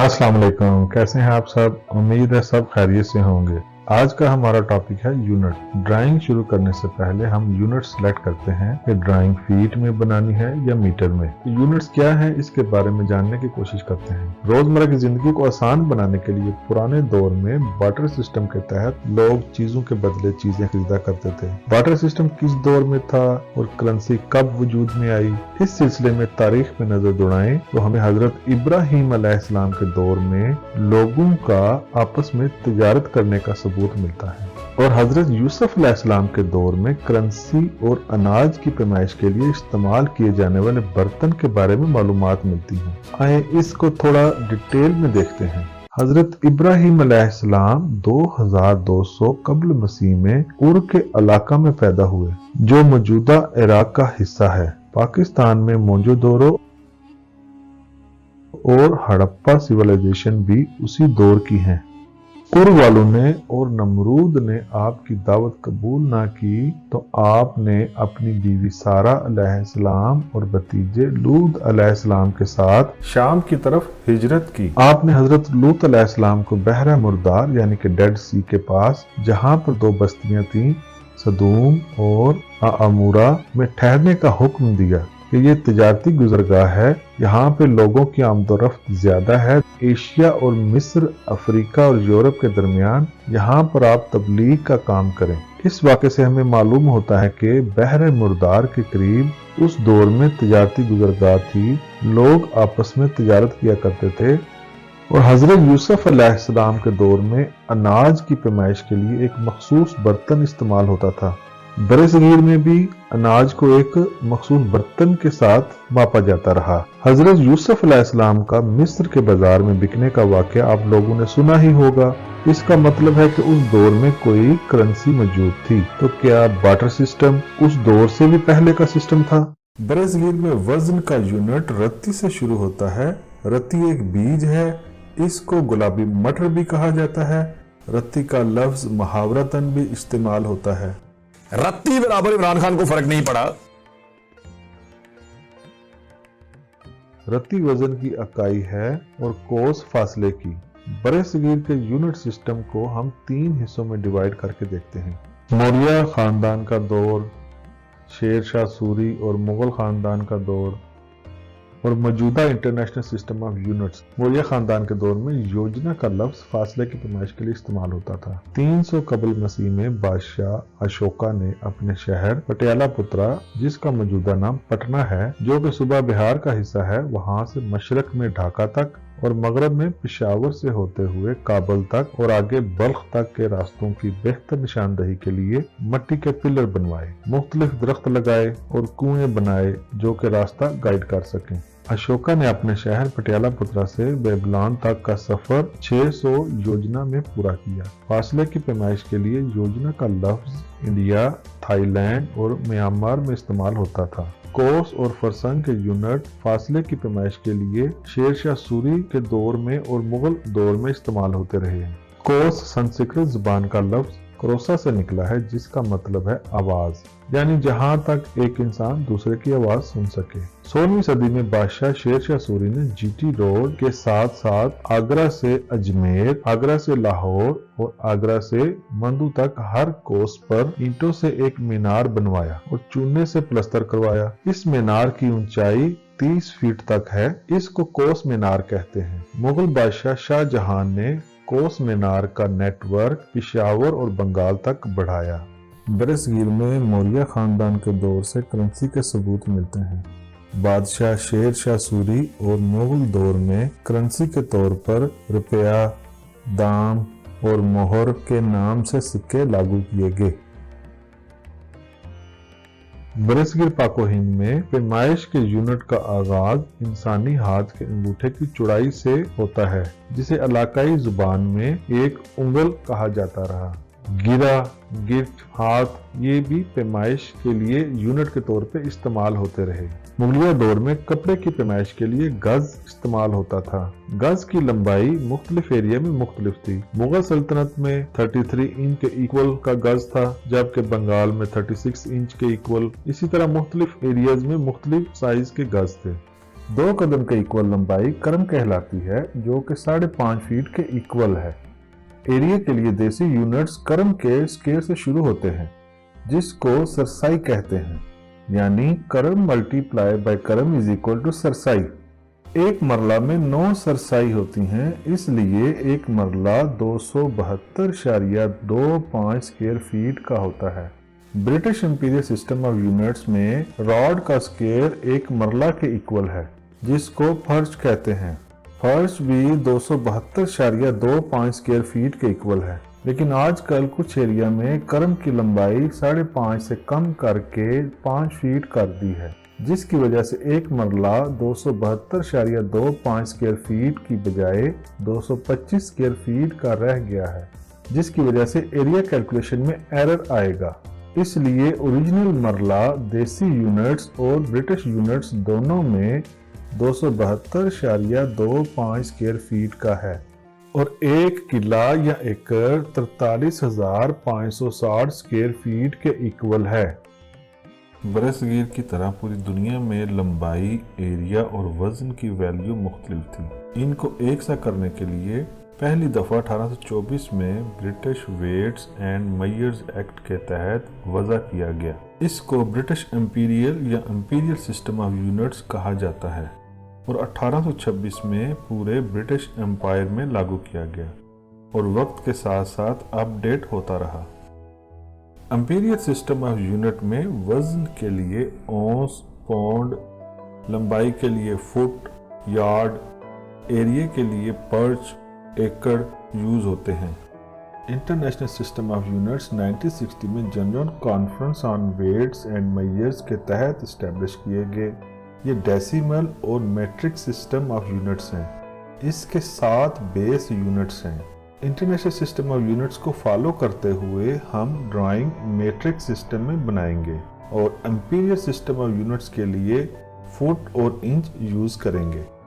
अस्सलाम वालेकुम, कैसे हैं आप सब। उम्मीद है सब खैरियत से होंगे। आज का हमारा टॉपिक है यूनिट। ड्राइंग शुरू करने से पहले हम यूनिट सेलेक्ट करते हैं कि ड्राइंग फीट में बनानी है या मीटर में। यूनिट्स क्या है इसके बारे में जानने की कोशिश करते हैं। रोजमर्रा की जिंदगी को आसान बनाने के लिए पुराने दौर में बार्टर सिस्टम के तहत लोग चीजों के बदले चीजें खरीदा करते थे। बार्टर सिस्टम किस दौर में था और करेंसी कब वजूद में आई, इस सिलसिले में तारीख में नजर दौड़ाएं तो हमें हजरत इब्राहिम अलैहिस्सलाम के दौर में लोगों का आपस में तिजारत करने का सबूत मिलता है और हजरत यूसुफ अलैहिस्सलाम के दौर में करेंसी और अनाज की पैमाइश के लिए इस्तेमाल किए जाने वाले बर्तन के बारे में मालूमात मिलती हैं। आए इसको थोड़ा डिटेल में देखते हैं। हजरत इब्राहिम अलैहिस्सलाम 2200 कब्ल मसीह में उर के इलाका में पैदा हुए, जो मौजूदा इराक का हिस्सा है। पाकिस्तान में मोहनजोदड़ो और हड़प्पा सिविलाइजेशन भी उसी दौर की हैं। उर वालों ने और नमरूद ने आपकी दावत कबूल ना की तो आपने अपनी बीवी सारा अलैहिस्सलाम और भतीजे लूत अलैहिस्सलाम के साथ शाम की तरफ हिजरत की। आपने हजरत लूत अलैहिस्सलाम को बहरा मुर्दार यानी कि डेड सी के पास, जहां पर 2 बस्तियां थीं, सदूम और आमूरा में ठहरने का हुक्म दिया कि ये तिजारती गुजरगाह है, यहाँ पे लोगों की आमदोरफ्त ज्यादा है। एशिया और मिस्र, अफ्रीका और यूरोप के दरमियान यहाँ पर आप तबलीग का काम करें। इस वाक़े से हमें मालूम होता है कि बहर मुर्दार के करीब उस दौर में तिजारती गुजरगाह थी, लोग आपस में तिजारत किया करते थे। और हजरत यूसुफ अलैहिस्सलाम के दौर में अनाज की पैमाइश के लिए एक मखसूस बर्तन इस्तेमाल होता था। बरसगीर में भी अनाज को एक मखसूस बर्तन के साथ मापा जाता रहा। हजरत यूसुफ अलैहिस्सलाम का मिस्र के बाजार में बिकने का वाक़या आप लोगों ने सुना ही होगा। इसका मतलब है कि उस दौर में कोई करेंसी मौजूद थी। तो क्या बार्टर सिस्टम उस दौर से भी पहले का सिस्टम था? बरसगीर में वजन का यूनिट रत्ती से शुरू होता है। रत्ती एक बीज है, इसको गुलाबी मटर भी कहा जाता है। रत्ती का लफ्ज मुहावरतन भी इस्तेमाल होता है। रत्ती बराबर इमरान खान को फर्क नहीं पड़ा। रत्ती वजन की इकाई है और कोस फासले की। बरसगीर के यूनिट सिस्टम को हम 3 हिस्सों में डिवाइड करके देखते हैं। मौर्य खानदान का दौर, शेर शाह सूरी और मुगल खानदान का दौर और मौजूदा international system of units. Maurya खानदान के दौर में योजना का लफ्ज फासले की पैमाइश के लिए इस्तेमाल होता था। 300 कबल मसीह में बादशाह अशोका ने अपने शहर पटियाला पुत्रा, जिसका मौजूदा नाम पटना है, जो कि सूबा बिहार का हिस्सा है, वहां से मशरक में ढाका तक और मगरब में पेशावर से होते हुए काबल तक और आगे बल्ख तक के रास्तों की बेहतर निशानदही के लिए मट्टी के पिलर बनवाए, मुख्तलिफ दरख्त लगाए और कुएं बनाए जो कि रास्ता गाइड कर सकें। अशोका ने अपने शहर पटियाला पुत्रा से बेबीलोन तक का सफर 600 योजना में पूरा किया। फासले की पैमाइश के लिए योजना का लफ्ज इंडिया, थाईलैंड और म्यांमार में इस्तेमाल होता था। कोस और फरसंग के यूनिट फासले की पैमाइश के लिए शेर शाह सूरी के दौर में और मुगल दौर में इस्तेमाल होते रहे। कोस संस्कृत जुबान का लफ्ज क्रोसा से निकला है, जिसका मतलब है आवाज, यानी जहां तक एक इंसान दूसरे की आवाज सुन सके। 16वीं सदी में बादशाह शेर शाह सूरी ने जीटी रोड के साथ साथ आगरा से अजमेर, आगरा से लाहौर और आगरा से मंदू तक हर कोस पर ईंटों से एक मीनार बनवाया और चूने से प्लस्तर करवाया। इस मीनार की ऊंचाई 30 फीट तक है। इसको कोस मीनार कहते हैं। मुगल बादशाह शाहजहां ने कोस मीनार का नेटवर्क पेशावर और बंगाल तक बढ़ाया। बरसगीर में मौर्य खानदान के दौर से करेंसी के सबूत मिलते हैं। बादशाह शेर शाह सूरी और मुगल दौर में करेंसी के तौर पर रुपया, दाम और मोहर के नाम से सिक्के लागू किए गए। बरसगीर पाको हिंद में पैमाइश के यूनिट का आगाज इंसानी हाथ के अंगूठे की चौड़ाई से होता है, जिसे इलाकाई जुबान में एक उंगल कहा जाता रहा। गिरा, गिरट, हाथ, ये भी पैमाइश के लिए यूनिट के तौर पे इस्तेमाल होते रहे। मुगलिया दौर में कपड़े की पैमाइश के लिए गज इस्तेमाल होता था। गज की लंबाई मुख्तलिफ एरिया में मुख्तलिफ थी। मुगल सल्तनत में 33 इंच के इक्वल का गज था, जबकि बंगाल में 36 इंच के इक्वल। इसी तरह मुख्तलिफ एरियाज में मुख्तलिफ साइज के गज थे। 2 कदम के इक्वल लंबाई क्रम कहलाती है जो कि 5.5 फीट के इक्वल है। एरिया के लिए देसी यूनिट्स क्रम के स्क्वायर से शुरू होते हैं जिसको सरसाई कहते हैं, यानी क्रम मल्टीप्लाई बाय क्रम इज इक्वल टू सरसाई। एक मरला में 9 सरसाई होती हैं, इसलिए एक मरला 272.25 स्क्वायर फीट का होता है। British imperial system of units में रॉड का स्क्वायर एक मरला के इक्वल है जिसको फर्श कहते हैं। फर्श भी 272.25 स्क्वायर फीट के इक्वल है, लेकिन आजकल कुछ एरिया में क्रम की लंबाई 5.5 से कम करके 5 फीट कर दी है, जिसकी वजह से एक मरला 272.25 स्क्वायर फीट की बजाय 225 स्क्वायर फीट का रह गया है, जिसकी वजह से एरिया कैलकुलेशन में एरर आएगा। इसलिए ओरिजिनल मरला देसी यूनिट्स और ब्रिटिश यूनिट्स दोनों में 272.25 स्क्वायर फीट का है और एक किला या एकड़ 43,560 स्क्वायर फीट के इक्वल है। बरसगीर की तरह पूरी दुनिया में लंबाई, एरिया और वजन की वैल्यू मुख्तलिफ थी। इनको एक सा करने के लिए पहली दफा 1824 में British weights and measures act के तहत वज़ा किया गया। इसको ब्रिटिश इंपीरियल या इंपीरियल सिस्टम ऑफ यूनिट्स कहा जाता है और 1826 में पूरे ब्रिटिश एम्पायर में लागू किया गया और वक्त के साथ साथ अपडेट होता रहा। इंपीरियल सिस्टम ऑफ यूनिट में वजन के लिए औंस, पौंड, लंबाई के लिए फुट, यार्ड, एरिया के लिए पर्च, एकड़ यूज होते हैं। इंटरनेशनल सिस्टम ऑफ यूनिट्स 1960 में general conference on weights and measures के तहत इस्टेब्लिश किए गए। ये डेसिमल और मेट्रिक सिस्टम ऑफ यूनिट्स हैं। इसके 7 बेस यूनिट्स हैं। इंटरनेशनल सिस्टम ऑफ यूनिट्स को फॉलो करते हुए हम ड्राइंग मेट्रिक सिस्टम में बनाएंगे और इंपीरियल सिस्टम ऑफ यूनिट्स के लिए फुट और इंच यूज करेंगे।